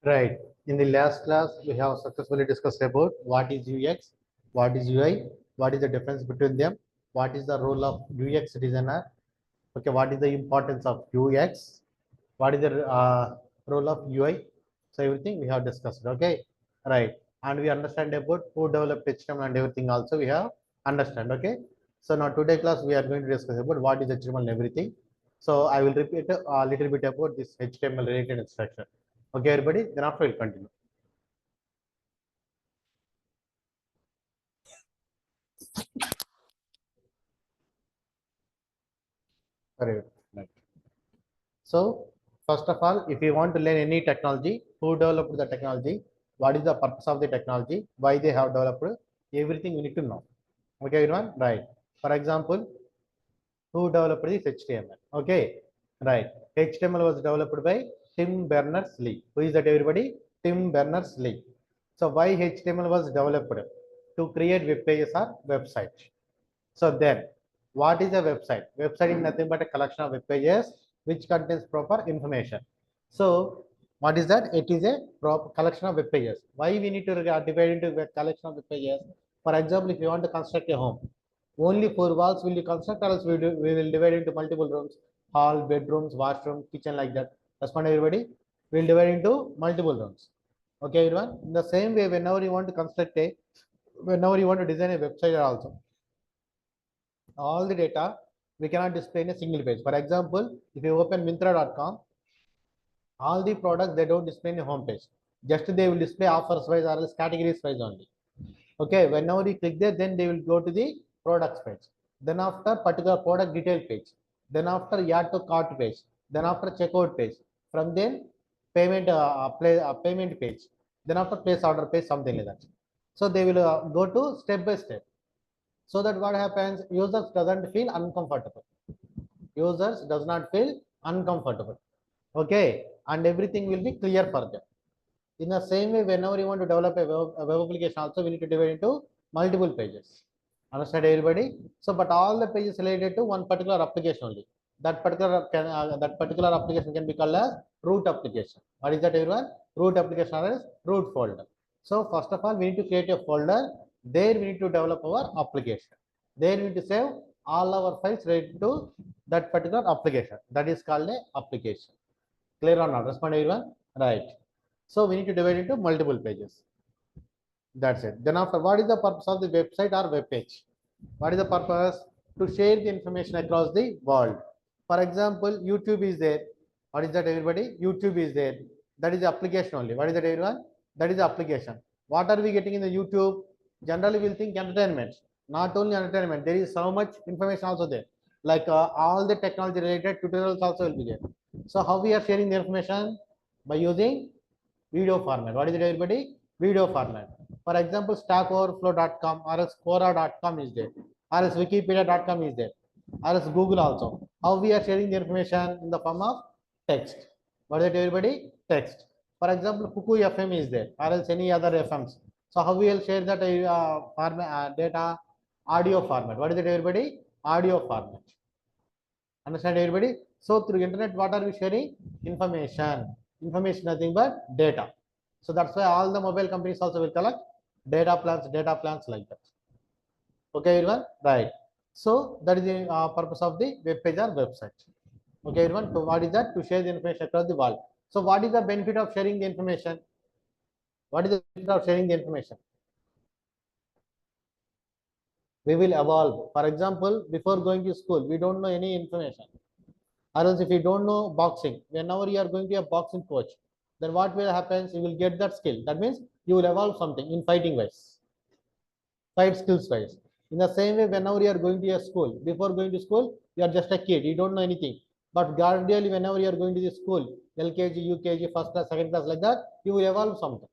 Right. In the last class, we have successfully discussed about what is UX, what is UI, what is the difference between them, what is the role of UX designer, okay, what is the importance of UX, what is the role of UI. So everything we have discussed, okay, right. And we understand about who developed HTML and everything also we have understand, okay. So now today class we are going to discuss about what is HTML and everything. So I will repeat a little bit about this HTML related instruction. Okay, everybody, then after we'll continue. Very good. Right. So, first of all, if you want to learn any technology, who developed the technology, what is the purpose of the technology, why they have developed, everything you need to know. Okay, everyone? Right. For example, who developed this HTML? Okay, right. HTML was developed by Tim Berners-Lee. Who is that, everybody? Tim Berners-Lee. So, why HTML was developed? To create web pages or websites. So then, what is a website? Website is nothing but a collection of web pages which contains proper information. So, what is that? It is a proper collection of web pages. Why we need to divide into a collection of web pages? For example, if you want to construct a home, only 4 walls will you construct, or else we will divide into multiple rooms, hall, bedrooms, washroom, kitchen, like that. Respond, everybody. We will divide into multiple rooms. Okay, everyone. In the same way, whenever you want to construct a, whenever you want to design a website also, all the data we cannot display in a single page. For example, if you open Myntra.com, all the products they don't display in a home page. Just they will display offers wise or else categories wise only. Okay, whenever you click there, then they will go to the products page. Then after particular product detail page. Then after add to cart page. Then after checkout page. From then payment payment page. Then after place order page, something like that. So they will go to step by step. So that what happens, users doesn't feel uncomfortable. Users does not feel uncomfortable. Okay, and everything will be clear for them. In the same way, whenever you want to develop a web application also, we need to divide into multiple pages. Understand, everybody? So but all the pages related to one particular application only. That particular application can be called as root application. What is that, everyone? Root application is root folder. So first of all, we need to create a folder. There we need to develop our application. There we need to save all our files related to that particular application. That is called a application. Clear or not? Respond, everyone. Right. So we need to divide into multiple pages. That's it. Then after, what is the purpose of the website or web page? What is the purpose? To share the information across the world. For example, YouTube is there. What is that, everybody? YouTube is there. That is the application only. What is that, everyone? That is the application. What are we getting in the YouTube? Generally, we'll think entertainment. Not only entertainment, there is so much information also there. Like all the technology related tutorials also will be there. So how we are sharing the information? By using video format. What is it, everybody? Video format. For example, stackoverflow.com or else Quora.com is there, or else Wikipedia.com is there, or else Google also. How we are sharing the information? In the form of text. What is it, everybody? Text. For example, Kuku FM is there, or else any other FMs. So how we will share that format, data? Audio format. What is it, everybody? Audio format. Understand, everybody? So through internet, what are we sharing? Information. Information, nothing but data. So that's why all the mobile companies also will collect data plans like that. Okay, everyone? Right. So that is the purpose of the web page or website. Okay, everyone? So what is that? To share the information across the world. So what is the benefit of sharing the information? What is the benefit of sharing the information? We will evolve. For example, before going to school, we don't know any information. Or else if you don't know boxing, whenever you are going to a boxing coach, then what will happen? You will get that skill. That means you will evolve something in fighting wise, fight skills wise. In the same way, whenever you are going to a school, before going to school, you are just a kid, you don't know anything. But gradually, whenever you are going to the school, LKG, UKG, first class, second class, like that, you will evolve something.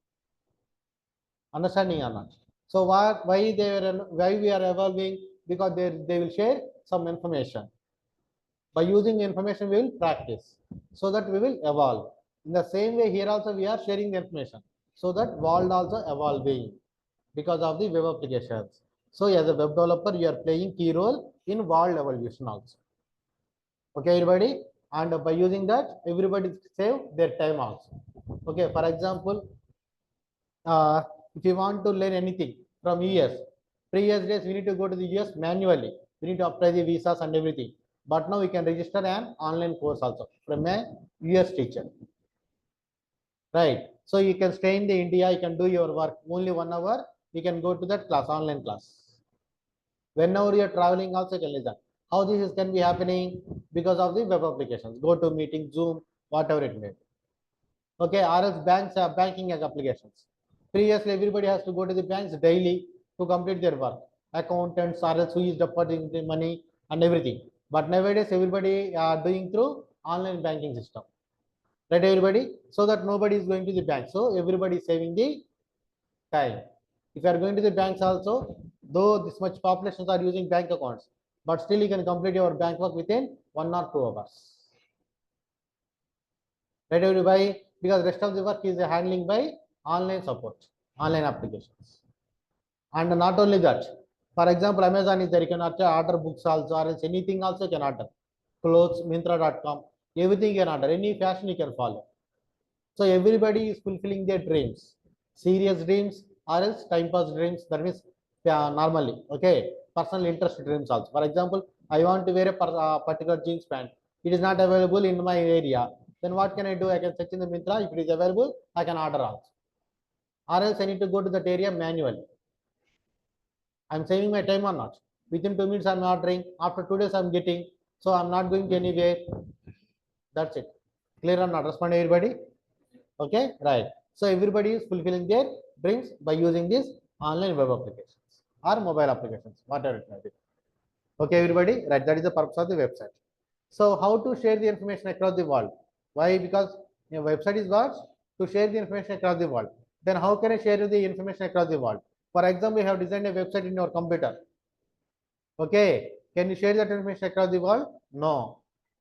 Understanding or not? So why we are evolving? Because they will share some information. By using information, we will practice, so that we will evolve. In the same way, here also we are sharing the information, so that world also evolving because of the web applications. So as a web developer, you are playing key role in world evolution also. Okay, everybody, and by using that, everybody save their time also. Okay, for example, if you want to learn anything from US, previous days we need to go to the US manually. We need to apply the visas and everything. But now we can register an online course also from a US teacher, right? So you can stay in the India, you can do your work only 1 hour. You can go to that class, online class. Whenever you are traveling, also you can listen. How this is can be happening because of the web applications. Go to meeting, Zoom, whatever it may be. Okay, or else banks have banking as applications. Previously, everybody has to go to the banks daily to complete their work. Accountants, or else who is depositing the money and everything. But nowadays, everybody are doing through online banking system. Right, everybody? So that nobody is going to the bank. So everybody is saving the time. If you are going to the banks also, though this much populations are using bank accounts, but still you can complete your bank work within 1 or 2 hours. Right, everybody? Because rest of the work is handling by online support, online applications. And not only that, for example, Amazon is there, you can order books also, or else anything also you can order. Clothes, Myntra.com, everything you can order, any fashion you can follow. So everybody is fulfilling their dreams, serious dreams or else time pass dreams. That means normally, okay, personal interest dreams also. For example, I want to wear a particular jeans pant. It is not available in my area. Then what can I do? I can search in the Myntra. If it is available, I can order also. Or else I need to go to that area manually. I'm saving my time or not. Within 2 minutes, I'm ordering. After 2 days, I'm getting. So I'm not going to anywhere. That's it. Clear or not? Respond everybody. Okay, right. So everybody is fulfilling their dreams by using these online web applications or mobile applications, whatever it may be. Okay, everybody, right? That is the purpose of the website. So how to share the information across the world? Why? Because your website is what? To share the information across the world. Then how can I share the information across the world? For example, you have designed a website in your computer. Okay, can you share that information across the world? No.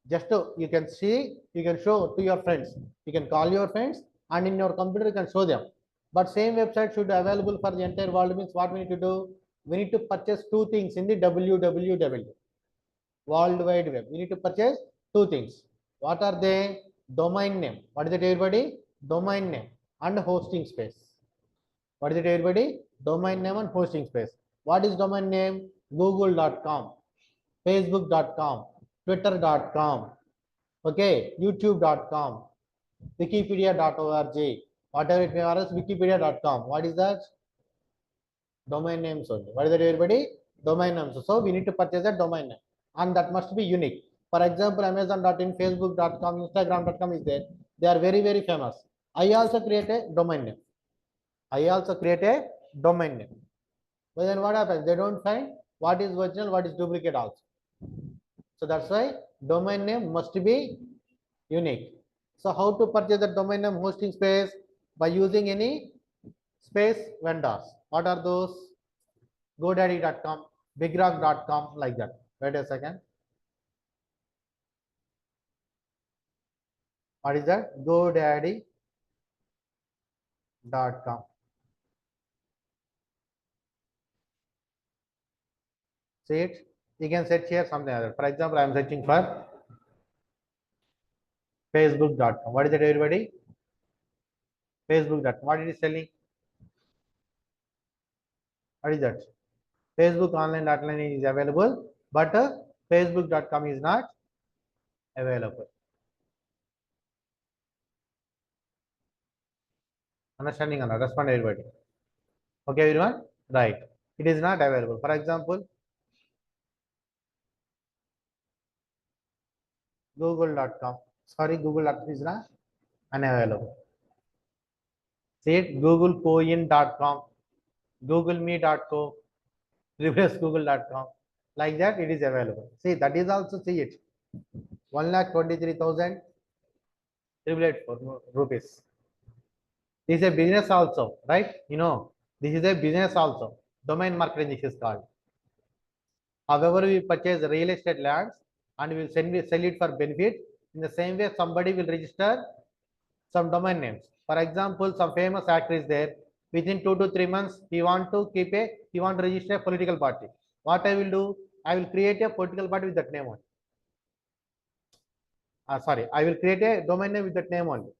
Just to, you can see, you can show to your friends. You can call your friends and in your computer you can show them. But same website should be available for the entire world means what we need to do? We need to purchase two things in the www, World Wide Web. We need to purchase two things. What are they? Domain name. What is it, everybody? Domain name and hosting space. What is it, everybody? Domain name and hosting space. What is domain name? Google.com, Facebook.com, Twitter.com, okay, YouTube.com, Wikipedia.org, whatever it may or else Wikipedia.com. What is that? Domain names only. What is that, everybody? Domain names. So we need to purchase that domain name, and that must be unique. For example, Amazon.in, Facebook.com, Instagram.com is there. They are very, very famous. I also create a domain name. I also create a domain name. But then what happens? They don't find what is original, what is duplicate also. So that's why domain name must be unique. So how to purchase the domain name hosting space? By using any space vendors. What are those? GoDaddy.com, BigRock.com, like that. Wait a second. What is that? GoDaddy.com. See it? You can search here something other. For example, I am searching for Facebook.com. What is it, everybody? Facebook.com. What it is telling? What is that? Facebook online is available, but Facebook.com is not available. Understanding or not? Respond, everybody. Okay, everyone? Right. It is not available. For example, Google.com. Sorry, Google.com is not unavailable. See it? GoogleCoin.com, GoogleMe.co, reverse Google.com. Like that, it is available. See, that is also, see it. 1,23,384 rupees. This is a business also, right? You know, this is a business also. Domain marketing this is called. However, we purchase real estate lands and we will sell it for benefit. In the same way, somebody will register some domain names. For example, some famous actor is there. Within 2 to 3 months, he want to register a political party. What I will do? I will create a political party with that name only. Sorry, I will create a domain name with that name only.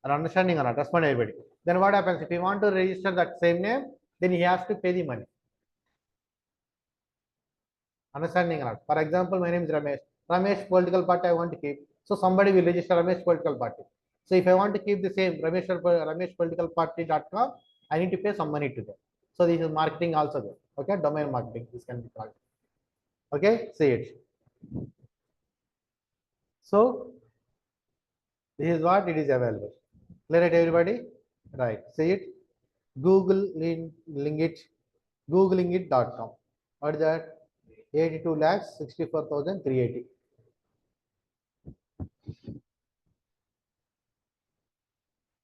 Are understanding or not? Respond everybody. Then what happens if you want to register that same name? Then he has to pay the money. Understanding or not? For example, my name is Ramesh. Ramesh political party I want to keep. So somebody will register Ramesh political party. So if I want to keep the same Ramesh political party.com, I need to pay some money to them. So this is marketing also there. Okay, domain marketing. This can be called. Okay, see it. So this is what it is available. Clear it, everybody? Right. See it. Googlingit.com. What is that? 82 lakhs 64,380.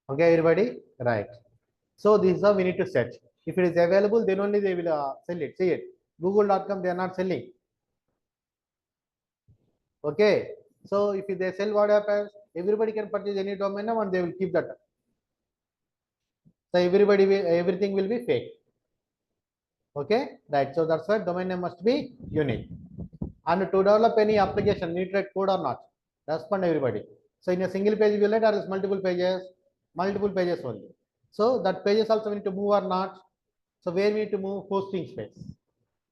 Okay, everybody? Right. So this is how we need to search. If it is available, then only they will sell it. See it. Google.com, they are not selling. Okay. So if they sell, what happens? Everybody can purchase any domain name and they will keep that. So everything will be fake. Okay, right. So that's why domain name must be unique. And to develop any application, need to write code or not? Respond everybody. So in a single page you will write, or is multiple pages? Multiple pages only. So that pages also we need to move or not? So where we need to move? Hosting space.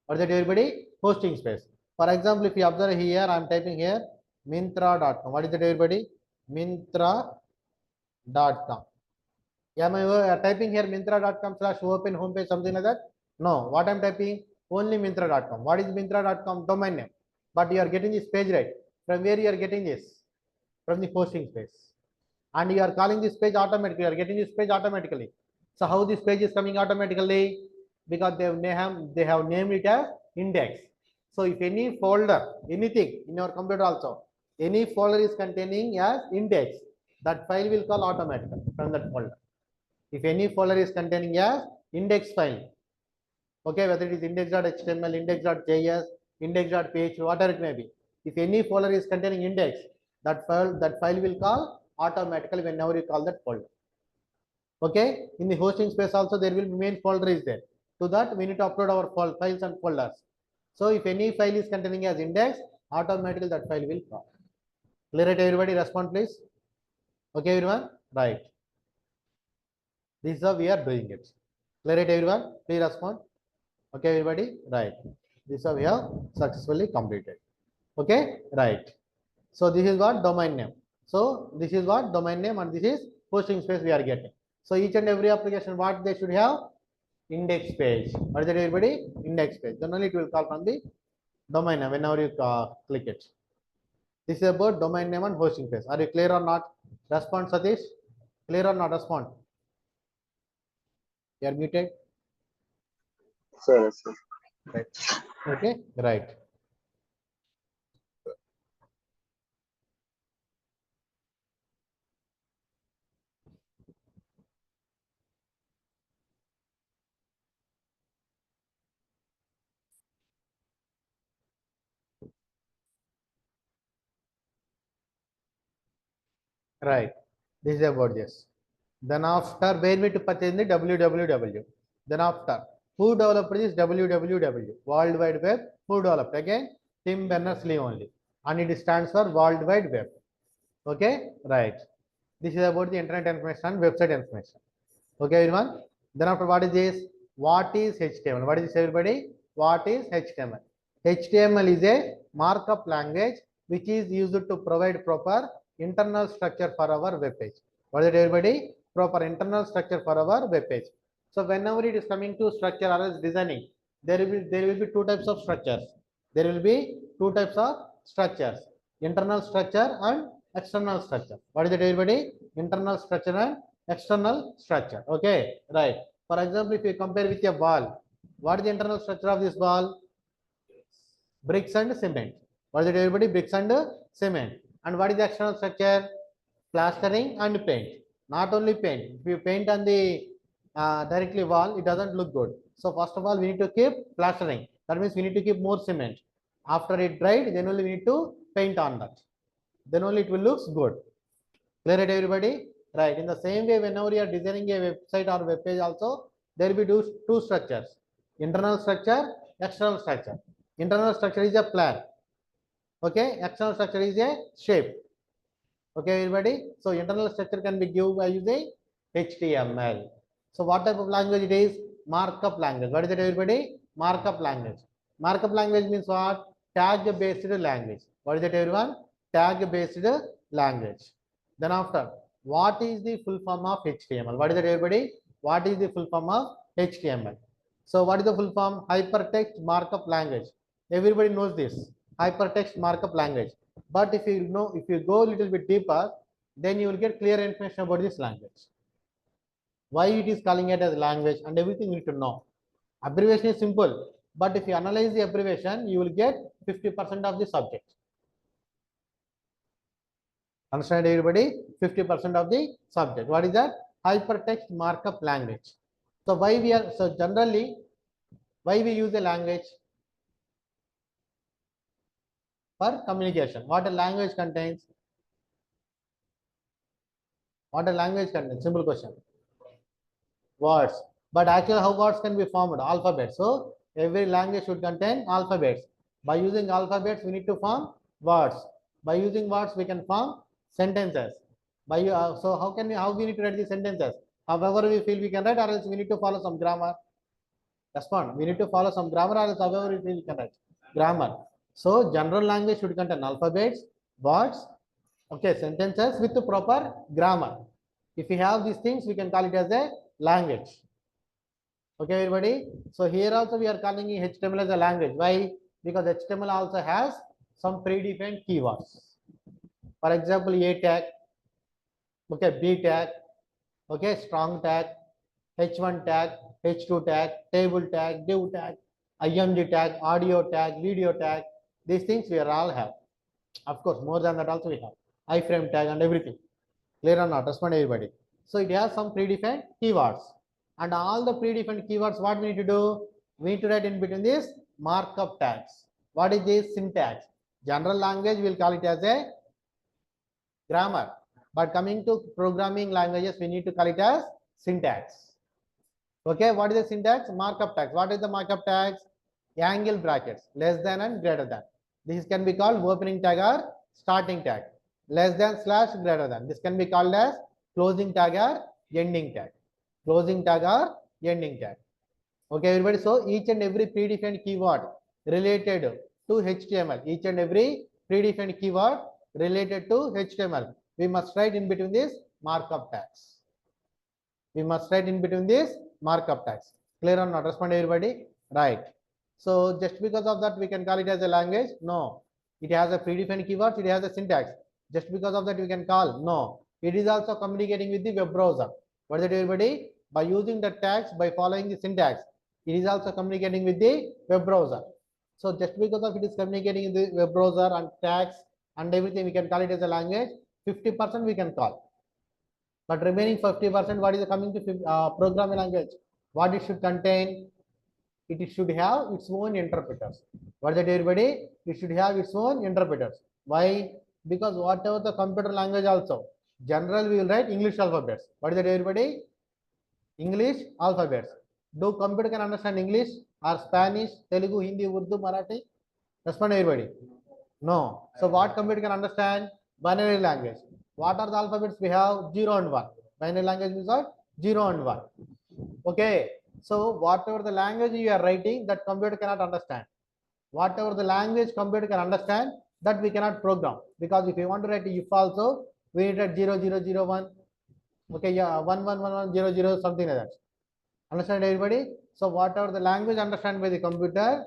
What is that, everybody? Hosting space. For example, if you observe here, I am typing here Myntra.com. What is that, everybody? Myntra.com. Am I typing here Myntra.com/open homepage, something like that? No. What I am typing? Only Myntra.com. What is Myntra.com? Domain name. But you are getting this page, right? From where you are getting this? From the hosting space. And you are calling this page automatically. You are getting this page automatically. So how this page is coming automatically? Because they have named it as index. So if any folder, anything in your computer also, any folder is containing as index, that file will call automatically from that folder. If any folder is containing as index file, okay, whether it is index.html, index.js, index.php, whatever it may be. If any folder is containing index, that file will call automatically whenever you call that folder. Okay, in the hosting space also there will be main folder is there. To that we need to upload our files and folders. So if any file is containing as index, automatically that file will call. Clear it, everybody? Respond please. Okay, everyone? Right. This is how we are doing it. Clear it, everyone? Please respond. Okay, everybody? Right. This is how we have successfully completed. Okay, right. So this is what domain name. So this is what domain name, and this is hosting space we are getting. So each and every application, what they should have? Index page. What is that, everybody? Index page. Then only it will call from the domain name whenever you click it. This is about domain name and hosting page. Are you clear or not? Respond, Satish. Clear or not? Respond. You are muted. Sir. Right. Okay. Right. Right. This is about this. Then after where we to purchase the www. Then after who developed this www? World Wide Web. Who developed? Again Tim Berners-Lee only, and it stands for World Wide Web. Okay, right. This is about the internet information, website information. Okay, everyone. Then after what is this? What is HTML? What is this, everybody? What is HTML? HTML is a markup language which is used to provide proper internal structure for our web page. What is it, everybody? Proper internal structure for our web page. So whenever it is coming to structure or else designing, there will be two types of structures. There will be two types of structures: internal structure and external structure. What is it, everybody? Internal structure and external structure. Okay, right. For example, if you compare with a wall, what is the internal structure of this wall? Bricks and cement. What is it, everybody? Bricks and cement. And what is the external structure? Plastering and paint. Not only paint. If you paint on the directly wall, it doesn't look good. So first of all, we need to keep plastering. That means we need to keep more cement. After it dried, then only we need to paint on that. Then only it will look good. Clear it, everybody? Right. In the same way, whenever you are designing a website or web page also, there will be two structures: internal structure, external structure. Internal structure is a plan. Okay. External structure is a shape. Okay, everybody. So internal structure can be given by using HTML. So what type of language it is? Markup language. What is it, everybody? Markup language. Markup language means what? Tag based language. What is it, everyone? Tag based language. Then after, what is the full form of HTML? What is it, everybody? What is the full form of HTML? So what is the full form? Hypertext markup language. Everybody knows this. Hypertext markup language. But if you know, if you go a little bit deeper, then you will get clear information about this language. Why it is calling it as language and everything you need to know. Abbreviation is simple, but if you analyze the abbreviation, you will get 50% of the subject. Understand, everybody? 50% of the subject. What is that? Hypertext markup language. So why we are, so generally, why we use a language? For communication. What a language contains? What a language contains? Simple question. Words. But actually, how words can be formed? Alphabets. So every language should contain alphabets. By using alphabets, we need to form words. By using words, we can form sentences. So how we need to write the sentences? However we feel we can write, or else we need to follow some grammar. Respond. We need to follow some grammar, or else however we feel we can write grammar. So general language should contain alphabets, words, okay, sentences with the proper grammar. If we have these things, we can call it as a language. Okay, everybody. So here also we are calling HTML as a language. Why? Because HTML also has some predefined keywords. For example, A tag, okay, B tag, okay, strong tag, H1 tag, H2 tag, table tag, div tag, IMG tag, audio tag, video tag. These things we are all have. Of course, more than that also we have iframe tag and everything. Clear or not? Respond, everybody. So it has some predefined keywords, and all the predefined keywords, what we need to do? We need to write in between these markup tags. What is this? Syntax. General language we'll call it as a grammar, but coming to programming languages, we need to call it as syntax. Okay, what is the syntax? Markup tags. What is the markup tags? Angle brackets, less than and greater than. This can be called opening tag or starting tag. Less than slash greater than. This can be called as closing tag or ending tag. Closing tag or ending tag. Okay, everybody. So each and every predefined keyword related to HTML, each and every predefined keyword related to HTML, we must write in between these markup tags. We must write in between these markup tags. Clear or not? Respond, everybody. Right. So just because of that, we can call it as a language? No. It has a predefined keywords. It has a syntax. Just because of that, we can call? No. It is also communicating with the web browser. What is it, everybody? By using the tags, by following the syntax, it is also communicating with the web browser. So just because of it is communicating in the web browser and tags and everything, we can call it as a language. 50% we can call. But remaining 50%, what is coming to programming language? What it should contain? It should have its own interpreters. What is that, everybody? It should have its own interpreters. Why? Because whatever the computer language also, general we will write English alphabets. What is that, everybody? English alphabets. Do computer can understand English or Spanish, Telugu, Hindi, Urdu, Marathi? Respond, everybody. No. So what computer can understand? Binary language. What are the alphabets we have? 0 and 1. Binary language means what? 0 and 1. Okay. So whatever the language you are writing, that computer cannot understand. Whatever the language computer can understand, that we cannot program. Because if you want to write if also, we need at 0, 0, 0, 1. Okay, yeah, 1, 1, 1, 1, 0, 0, something like that. Understand, everybody? So whatever the language understand by the computer,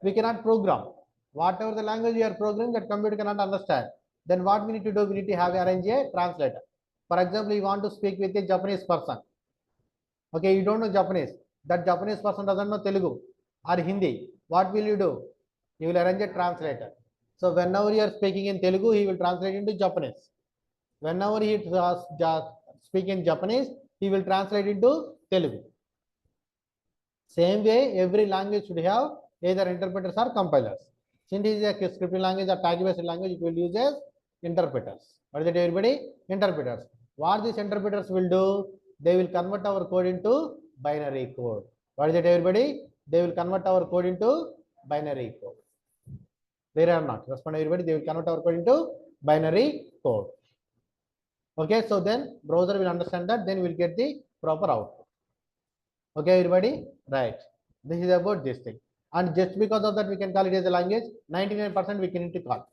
we cannot program. Whatever the language you are programming, that computer cannot understand. Then what we need to do? We need to have arrange a translator. For example, you want to speak with a Japanese person. Okay, you don't know Japanese. That Japanese person doesn't know Telugu or Hindi. What will you do? You will arrange a translator. So whenever you are speaking in Telugu, he will translate into Japanese. Whenever he speak in Japanese, he will translate into Telugu. Same way, every language should have either interpreters or compilers. Since it is a scripting language or tag-based language, it will use as interpreters. What is it, everybody? Interpreters. What these interpreters will do? They will convert our code into binary code. What is it, everybody? They will convert our code into binary code. Clear or not? Respond, everybody. They will convert our code into binary code. Okay, so then browser will understand that, then we'll get the proper output. Okay, everybody, right? This is about this thing, and just because of that, we can call it as a language. 99% we can need to call,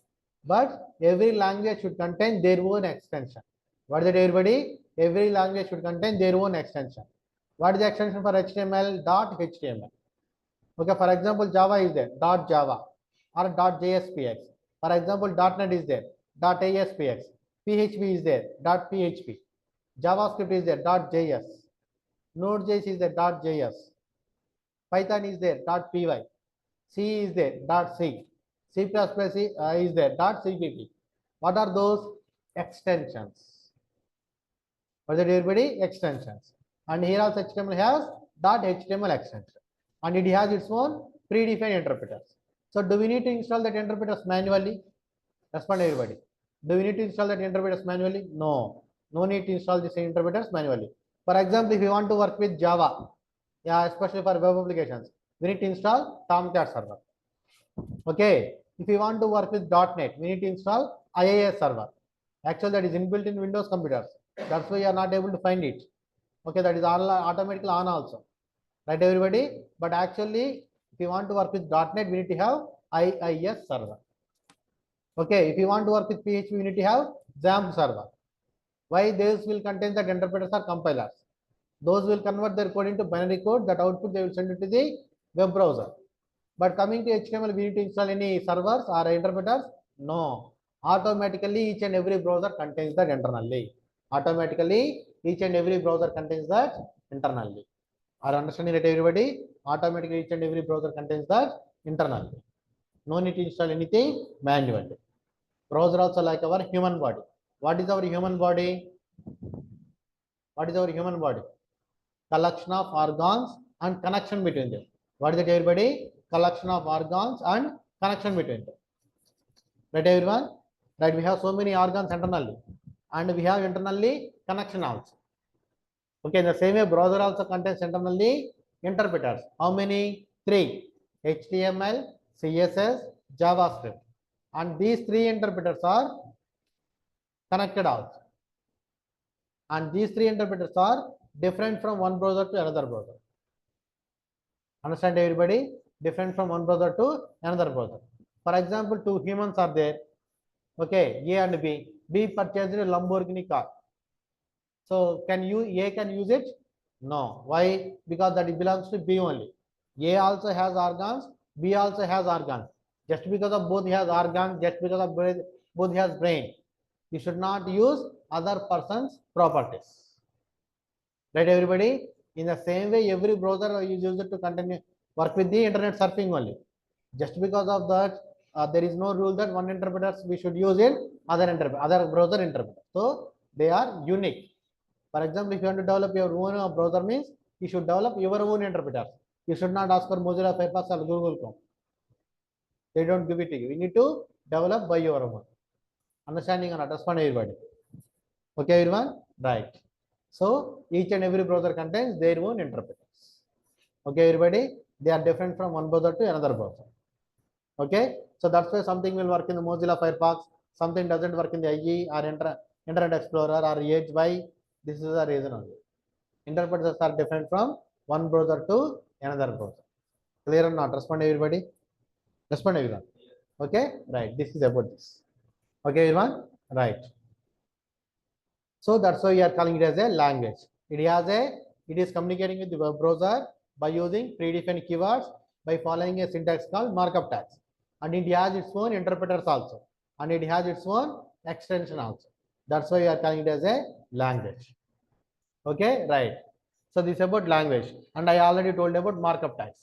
but every language should contain their own extension. What is it, everybody? Every language should contain their own extension. What is the extension for HTML? Dot HTML. Okay, for example, Java is there, dot Java or dot JSPX. For example, .NET is there, dot ASPX. PHP is there, dot PHP. JavaScript is there, dot JS. Node.js is there, dot JS. Python is there, dot .py. C is there, dot C. C++ is there, dot CPP. What are those? Extensions. What is it, everybody? Extensions. And here also HTML has dot HTML extension. And it has its own predefined interpreters. So do we need to install that interpreters manually? Respond, everybody. Do we need to install that interpreters manually? No. No need to install these interpreters manually. For example, if you want to work with Java, yeah, especially for web applications, we need to install Tomcat server. Okay. If you want to work with .NET, we need to install IIS server. Actually, that is inbuilt in Windows computers. That's why you are not able to find it. Okay, that is automatically on also. Right, everybody? But actually, if you want to work with .NET, we need to have IIS server. Okay, if you want to work with PHP, we need to have XAMPP server. Why? Those will contain that interpreters or compilers. Those will convert their code into binary code. That output they will send it to the web browser. But coming to HTML, we need to install any servers or interpreters? No. Automatically, each and every browser contains that internally. Automatically, each and every browser contains that internally. Are understanding that, everybody? Automatically, each and every browser contains that internally. No need to install anything manually. Browser also like our human body. What is our human body? What is our human body? Collection of organs and connection between them. What is it, everybody? Collection of organs and connection between them. Right, everyone? Right, we have so many organs internally, and we have internally connection also. Okay, in the same way, browser also contains internally interpreters. How many? 3. HTML, CSS, JavaScript. And these 3 interpreters are connected also. And these 3 interpreters are different from one browser to another browser. Understand, everybody? Different from one browser to another browser. For example, 2 humans are there. Okay, A and B. B purchased a Lamborghini car. So can you A can use it? No. Why? Because that it belongs to B only. A also has organs. B also has organs. Just because of both has organs, just because of both has brain, you should not use other person's properties. Right, everybody? In the same way, every browser is used to continue work with the internet surfing only. Just because of that, there is no rule that one interpreter we should use in other browser interpreter. So they are unique. For example, if you want to develop your own browser, means you should develop your own interpreters. You should not ask for Mozilla Firefox or Google Chrome. They don't give it to you. You need to develop by your own. Understanding or not? Respond, everybody. Okay, everyone? Right. So each and every browser contains their own interpreters. Okay, everybody? They are different from one browser to another browser. Okay, so that's why something will work in the Mozilla Firefox, something doesn't work in the IE or Internet Explorer or Edge. Why? This is the reason only. Interpreters are different from one browser to another browser. Clear or not? Respond, everybody. Respond, everyone. Okay, right. This is about this. Okay, everyone. Right. So that's why we are calling it as a language. It is communicating with the web browser by using predefined keywords by following a syntax called markup tags. And it has its own interpreters also. And it has its own extension also. That's why we are calling it as a language. Okay, right. So this is about language. And I already told about markup tags.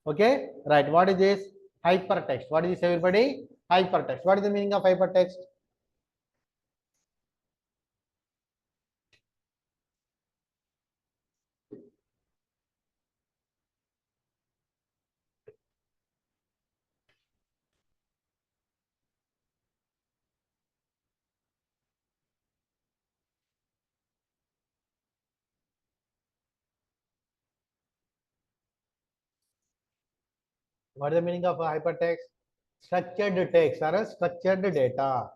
Okay, right. What is this? Hypertext. What is this, everybody? Hypertext. What is the meaning of hypertext? What is the meaning of hypertext? Structured text or structured data.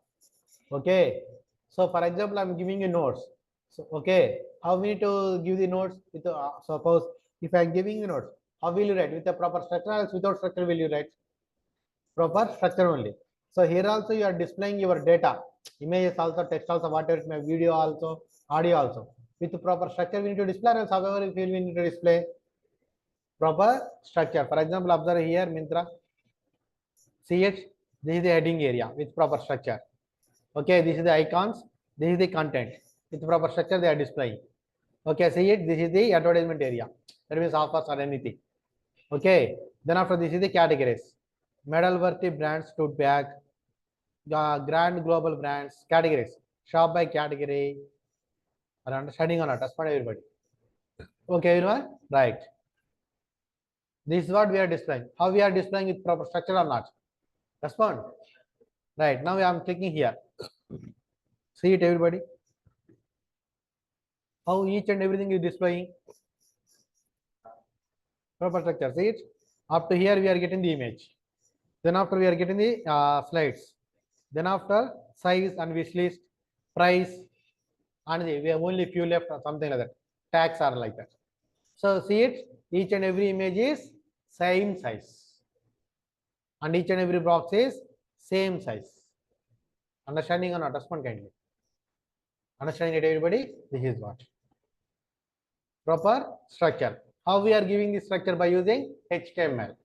Okay. So for example, I'm giving you nodes. So okay, how we need to give the nodes with suppose if I'm giving you nodes, how will you write with a proper structure or else without structure will you write? Proper structure only. So here also you are displaying your data, images also, text also, whatever it may, video also, audio also. With the proper structure we need to display, or else however we need to display proper structure. For example, observe here Mintra. See it. This is the heading area with proper structure. Okay, this is the icons. This is the content with proper structure they are displaying. Okay, see it. This is the advertisement area. That means offers or anything. Okay. Then after this is the categories. Medal worthy brands, tote bag, grand global brands, categories. Shop by category. Are understanding or not? Respond everybody. Okay, everyone? Right. This is what we are displaying. How we are displaying with proper structure or not? Respond. Right. Now I am clicking here. See it, everybody. How each and everything is displaying proper structure. See it. Up to here we are getting the image. Then after we are getting the slides. Then after size and wish list, price, and we have only few left or something like that. Tags are like that. So see it. Each and every image is same size, and each and every box is same size. Understanding or not? Respond kindly. Understanding it, everybody? This is what proper structure. How we are giving this structure? By using HTML.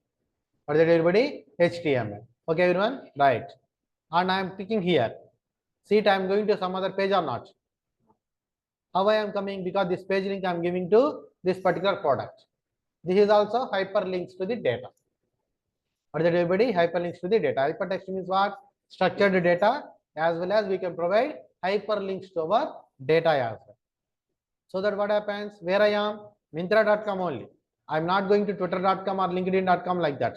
What is that, everybody? HTML. Okay, everyone? Right. And I am clicking here. See it, I am going to some other page or not? How I am coming? Because this page link I am giving to this particular product. This is also hyperlinks to the data. What is that, everybody? Hyperlinks to the data. Hypertext means what? Structured data, as well as we can provide hyperlinks to our data as well. So that what happens? Where I am? Myntra.com only. I'm not going to twitter.com or linkedin.com like that.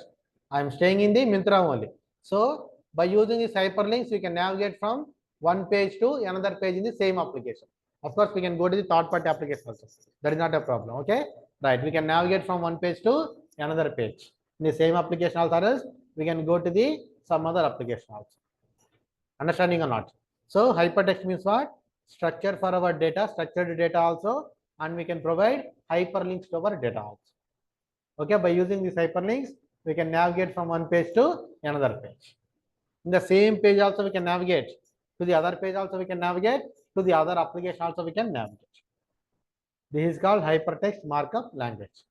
I'm staying in the Myntra only. So by using these hyperlinks, we can navigate from one page to another page in the same application. Of course, we can go to the third-party application also. That is not a problem. Okay, right? We can navigate from one page to another page in the same application also. We can go to the some other application also. Understanding or not? So hypertext means what? Structure for our data, structured data also, and we can provide hyperlinks to our data also. Okay, by using these hyperlinks, we can navigate from one page to another page. In the same page also we can navigate to the other page also we can navigate to the other application also we can navigate. This is called hypertext markup language.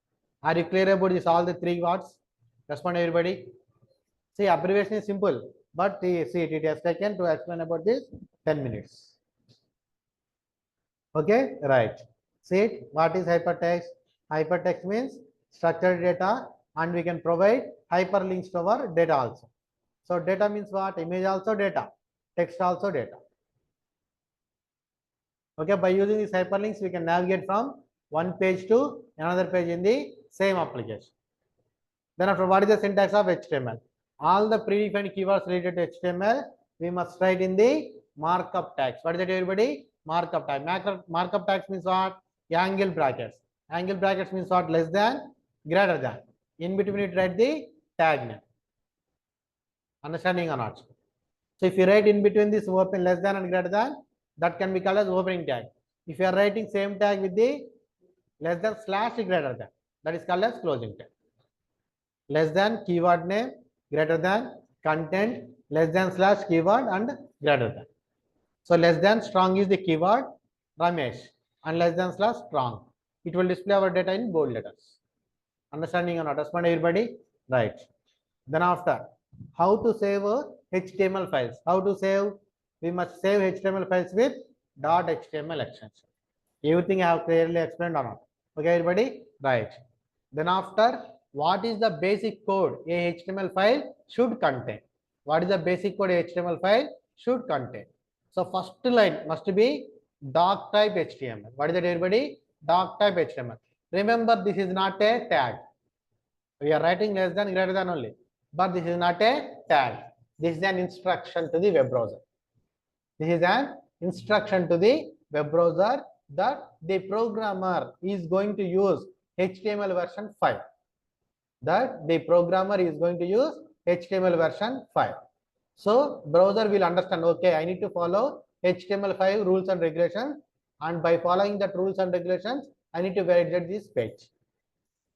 Are you clear about this? All the three words? Respond, everybody. See, abbreviation is simple, but see it has taken to explain about this 10 minutes. Okay, right. See it. What is hypertext? Hypertext means structured data, and we can provide hyperlinks to our data also. So data means what? Image also data, text also data. Okay, by using these hyperlinks, we can navigate from one page to another page in the same application. Then after, what is the syntax of HTML? All the predefined keywords related to HTML, we must write in the markup tags. What is that, everybody? Markup tag. Markup tags means what? Angle brackets. Angle brackets means what? Less than, greater than. In between it, write the tag name. Understanding or not? So if you write in between this open, less than and greater than, that can be called as opening tag. If you are writing same tag with the less than slash greater than, that is called as closing tag. Less than keyword name, greater than content, less than slash keyword and greater than. So less than strong is the keyword Ramesh, and less than slash strong. It will display our data in bold letters. Understanding or not? Respond, everybody? Right. Then after, how to save HTML files? How to save? We must save HTML files with .html extension. Everything I have clearly explained or not? Okay, everybody? Right. Then after, what is the basic code a HTML file should contain? What is the basic code a HTML file should contain? So first line must be doc type HTML. What is that, everybody? Doc type HTML. Remember, this is not a tag. We are writing less than, greater than only, but this is not a tag. This is an instruction to the web browser. This is an instruction to the web browser that the programmer is going to use HTML version 5. That the programmer is going to use HTML version 5. So browser will understand, okay, I need to follow HTML5 rules and regulations, and by following that rules and regulations, I need to validate this page.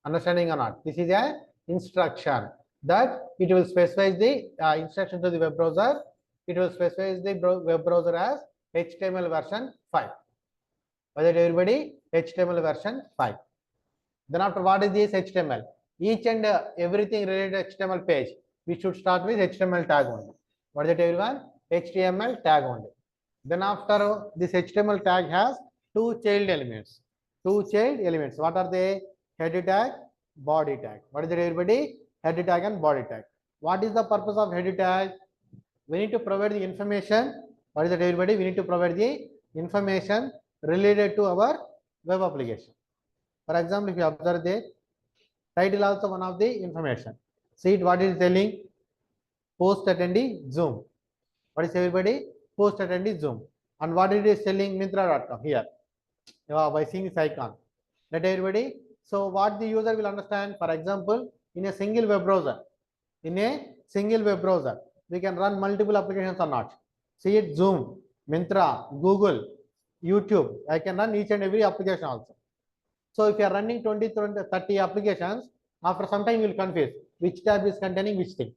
Understanding or not? This is a instruction that it will specify the instruction to the web browser. It will specify the web browser as HTML version 5. Was it everybody? HTML version 5. Then after, what is this HTML? Each and everything related to HTML page, we should start with HTML tag only. What is it, everyone? HTML tag only. Then after, this HTML tag has two child elements. Two child elements. What are they? Head tag, body tag. What is it, everybody? Head tag and body tag. What is the purpose of head tag? We need to provide the information. What is it, everybody? We need to provide the information related to our web application. For example, if you observe the title, also one of the information. See it, what it is telling? Post attendee Zoom. What is, everybody? Post attendee Zoom. And what it is telling? Myntra.com here. By seeing this icon. Let everybody. So what the user will understand? For example, in a single web browser, we can run multiple applications or not. See it, Zoom, Myntra, Google, YouTube. I can run each and every application also. So if you are running 20, 30 applications, after some time you will confuse which tab is containing which thing.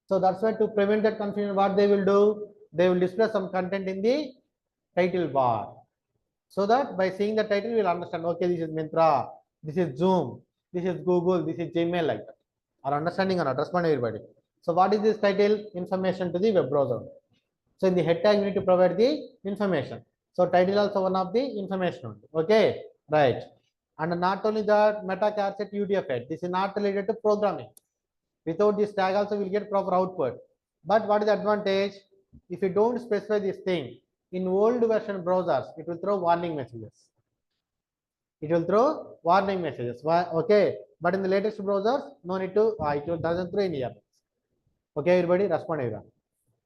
So that's why, to prevent that confusion, what they will do? They will display some content in the title bar. So that by seeing the title, you will understand, okay, this is Myntra, this is Zoom, this is Google, this is Gmail, like that. Are understanding or not? Respond, everybody. So what is this title? Information to the web browser. So in the head tag, we need to provide the information. So title also one of the information. Okay, right. And not only that, meta charset UTF-8. This is not related to programming. Without this tag also, we will get proper output. But what is the advantage? If you don't specify this thing, in old version browsers, it will throw warning messages. It will throw warning messages. Okay. But in the latest browsers, no need to, it doesn't throw any errors. Okay, everybody, respond, everyone.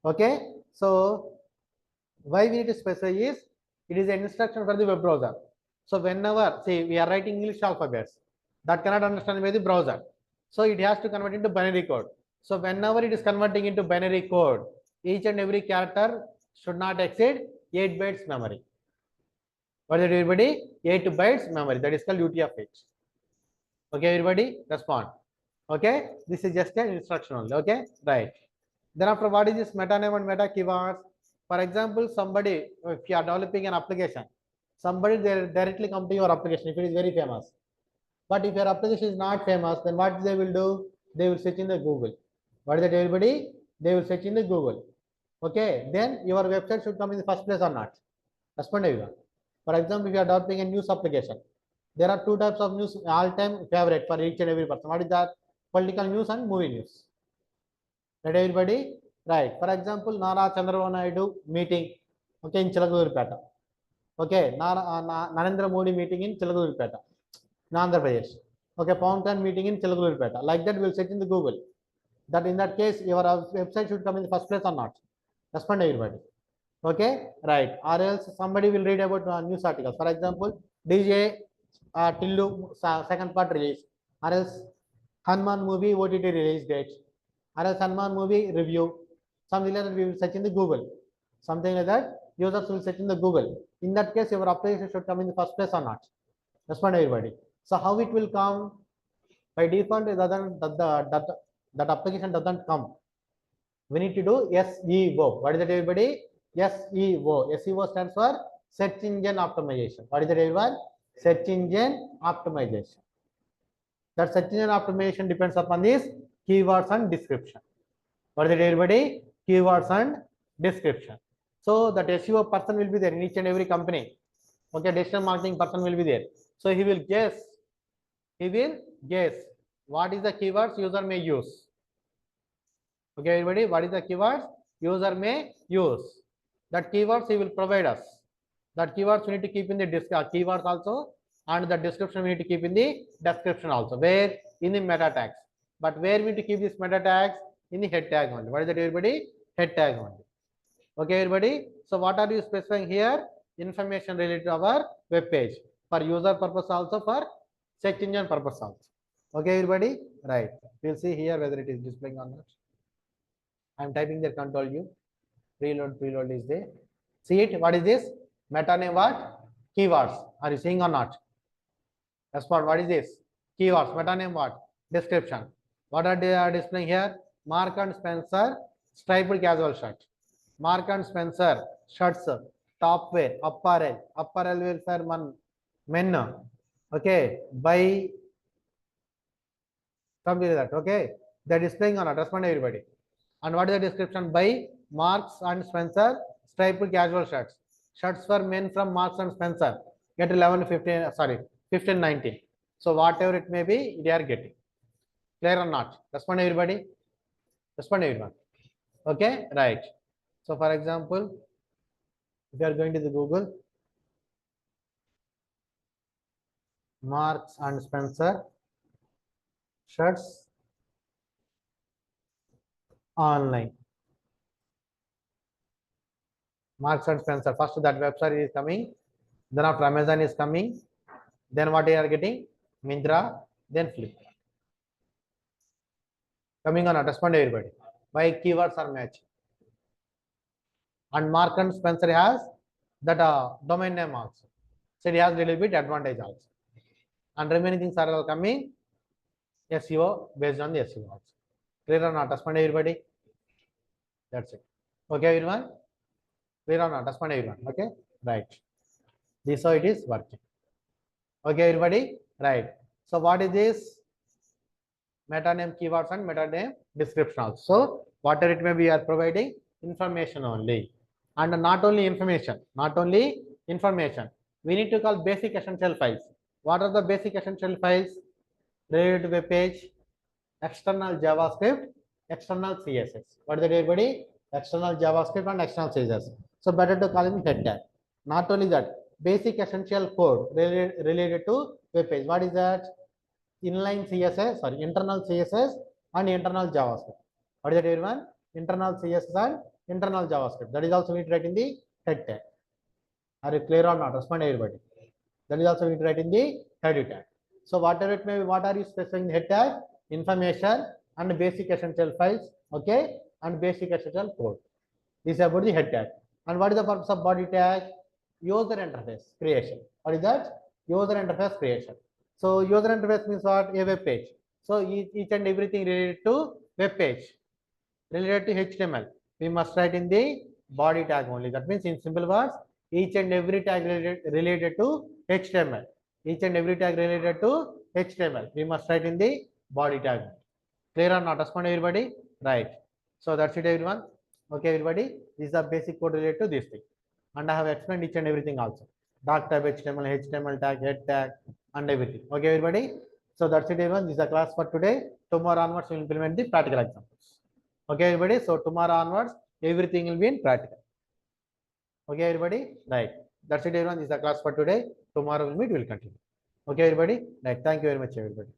Okay. So why we need to specify is, it is an instruction for the web browser. So whenever, say, we are writing English alphabets, that cannot understand by the browser. So it has to convert into binary code. So whenever it is converting into binary code, each and every character should not exceed 8 bytes memory. What is it, everybody? 8 bytes memory. That is called UTF-8. Okay, everybody, respond. Okay, this is just an instruction only. Okay, right. Then after, what is this meta name and meta keywords? For example, somebody, if you are developing an application, somebody they directly come to your application if it is very famous. But if your application is not famous, then what they will do? They will search in the Google. What is that, everybody? They will search in the Google. Okay, then your website should come in the first place or not? Respond, everyone. For example, if you are developing a news application, there are two types of news all-time favorite for each and every person. What is that? Political news and movie news. Right, everybody? Right. For example, Nara Chandrababu Naidu meeting, okay, in Chilagurupeta. Okay, Narendra Modi meeting in Chilagurupeta, Andhra Pradesh. Okay, Pawan meeting in Chilagurupeta. Like that, we'll search in the Google. That in that case, your website should come in the first place or not? Respond, everybody. Okay, right. Or else somebody will read about news articles. For example, DJ Tillu second part release. Or else Hanuman movie OTT release date. Or else Hanuman movie review. Something like that, we will search in the Google. Something like that, users will search in the Google. In that case, your application should come in the first place or not? Respond, everybody. So how it will come? By default, that application doesn't come. We need to do SEO. What is that, everybody? SEO. SEO stands for search engine optimization. What is that, everyone? Search engine optimization. That search engine optimization depends upon this keywords and description. What is it, everybody? Keywords and description. So that SEO person will be there in each and every company. Okay, digital marketing person will be there. So he will guess. What is the keywords user may use. Okay, everybody, what is the keywords user may use? That keywords he will provide us. That keywords we need to keep in the keywords also, and the description we need to keep in the description also. Where? In the meta tags. But where we need to keep this meta tags? In the head tag only. What is that, everybody? Head tag only. Okay, everybody. So what are you specifying here? Information related to our web page for user purpose also, for search engine purpose also. Okay, everybody. Right. We'll see here whether it is displaying or not. I'm typing the control U. Preload is there. See it? What is this? Meta name what? Keywords. Are you seeing or not? That's what is this? Keywords. Meta name what? Description. What are they are displaying here? Mark and Spencer striped casual shirt. Mark and Spencer shirts, top wear, apparel will for men. Okay, by something like that. Okay, they're displaying on it. Respond everybody. And what is the description? By Marks and Spencer striped casual shirts. Shirts for men from Marks and Spencer. Get 11, 15, sorry, 15, 19. So whatever it may be, they are getting. Clear or not? Respond everybody. Respond everyone. Okay, right. So for example, if you are going to the Google, Marks and Spencer shirts online. Marks and Spencer. First that website is coming. Then after Amazon is coming. Then what you are getting? Mindra. Then Flipkart. Coming on, respond everybody. Why keywords are matching. And Mark and Spencer has that domain name also. So it has a little bit advantage also. And remaining things are all coming SEO based on the SEO also. Clear or not? Respond everybody. That's it. Okay, everyone. Clear or not? Respond everyone. Okay, right. This is how it is working. Okay, everybody. Right. So what is this? Meta name keywords and meta name description also. So whatever it may be, we are providing information only. And not only information, we need to call basic essential files. What are the basic essential files? Related web page, external JavaScript, external CSS. What is that, everybody? External JavaScript and external CSS. So better to call it head tag. Not only that, basic essential code related to web page. What is that? Inline CSS, sorry, internal CSS and internal JavaScript. What is that, everyone? Internal CSS and internal JavaScript. That is also we need to write in the head tag. Are you clear or not? Respond everybody. That is also we need to write in the head tag. So whatever it may be, what are you specifying in the head tag? Information and basic essential files, okay, and basic essential code. This is about the head tag. And what is the purpose of body tag? User interface creation. What is that? User interface creation. So user interface means what? A web page. So each and everything related to web page, related to HTML, we must write in the body tag only. That means in simple words, each and every tag related to HTML. Each and every tag related to HTML, we must write in the body tag. Clear or not? Respond everybody. Right. So that's it, everyone. Okay, everybody. This is the basic code related to this thing. And I have explained each and everything also. Doc tag, HTML tag, head tag, and everything. Okay, everybody. So that's it, everyone. This is the class for today. Tomorrow onwards, we will implement the practical examples. Okay, everybody. So tomorrow onwards, everything will be in practical. Okay, everybody. Right. That's it, everyone. This is the class for today. Tomorrow we'll meet. We'll continue. Okay, everybody. Right. Thank you very much, everybody.